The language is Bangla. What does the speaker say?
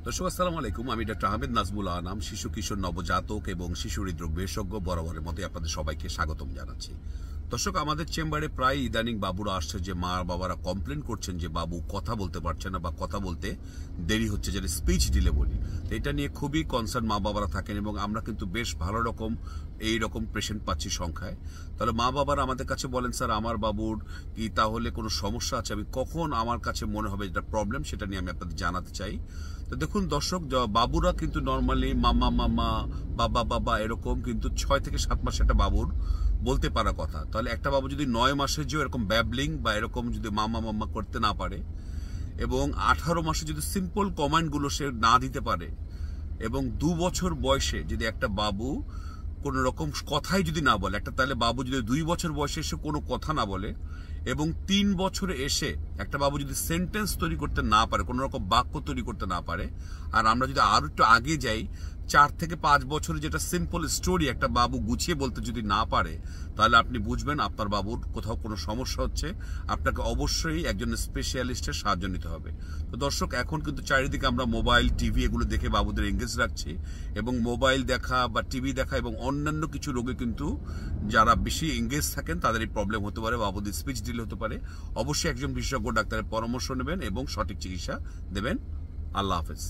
দর্শক আসসালামু আলাইকুম। আমি ডক্টর আহমেদ নাজমুল আনাম, শিশু কিশোর নবজাতক এবং শিশু হৃদরোগ বিশেষজ্ঞ। বরাবরের মতো আপনাদের সবাইকে স্বাগতম জানাচ্ছি। দর্শক, আমাদের চেম্বারে প্রায় ইদানিং বাবুরা আসছে যে মা বাবারা কমপ্লেন করছেন যে বাবু কথা বলতে পারছে না বা কথা বলতে দেরি হচ্ছে, যেটা স্পিচ ডিলে বলি। তো এটা নিয়ে খুবই কনসার্ন মা বাবারা থাকেন এবং আমরা কিন্তু বেশ ভালো রকম এই রকম পেশেন্ট পাচ্ছি সংখ্যায়। তাহলে মা বাবারা আমাদের কাছে বলেন, স্যার আমার বাবুর কি তাহলে কোনো সমস্যা আছে? আমি কখন আমার কাছে মনে হবে এটা প্রবলেম, সেটা নিয়ে আমি আপনাদের জানাতে চাই। তো দেখুন দর্শক, বাবুরা কিন্তু নর্মালি মামা মামা, বাবা বাবা এরকম কিন্তু 6 থেকে 7 মাসে একটা বাবুর বলতে পারা কথা। তাহলে একটা বাবু যদি 9 মাসে যে এরকম ব্যাবলিং বা এরকম যদি মামা মামা করতে না পারে এবং 18 মাসে যদি সিম্পল কমান্ডগুলো সে না দিতে পারে এবং 2 বছর বয়সে যদি একটা বাবু কোন রকম কথাই যদি না বলে, তাহলে বাবু যদি 2 বছর বয়সে এসে কোনো কথা না বলে এবং 3 বছরে এসে একটা বাবু যদি সেন্টেন্স তৈরি করতে না পারে, কোন রকম বাক্য তৈরি করতে না পারে, আর আমরা যদি আরো একটু আগে যাই 4 থেকে 5 বছরে যেটা সিম্পল স্টোরি একটা বাবু গুছিয়ে বলতে যদি না পারে, তাহলে আপনি বুঝবেন আপনার বাবুর কোথাও কোনো সমস্যা হচ্ছে। আপনাকে অবশ্যই একজন স্পেশালিস্টের সাহায্য নিতে হবে। তো দর্শক, এখন কিন্তু চারিদিকে আমরা মোবাইল টিভি এগুলো দেখে বাবুদের এঙ্গেজ রাখছি এবং মোবাইল দেখা বা টিভি দেখা এবং অন্যান্য কিছু রোগে কিন্তু যারা বেশি এঙ্গেজ থাকেন তাদের এই প্রবলেম হতে পারে, বাবুদের স্পিচ ডিলে হতে পারে। অবশ্যই একজন বিশেষজ্ঞ ডাক্তারের পরামর্শ নেবেন এবং সঠিক চিকিৎসা দেবেন। আল্লাহ হাফেজ।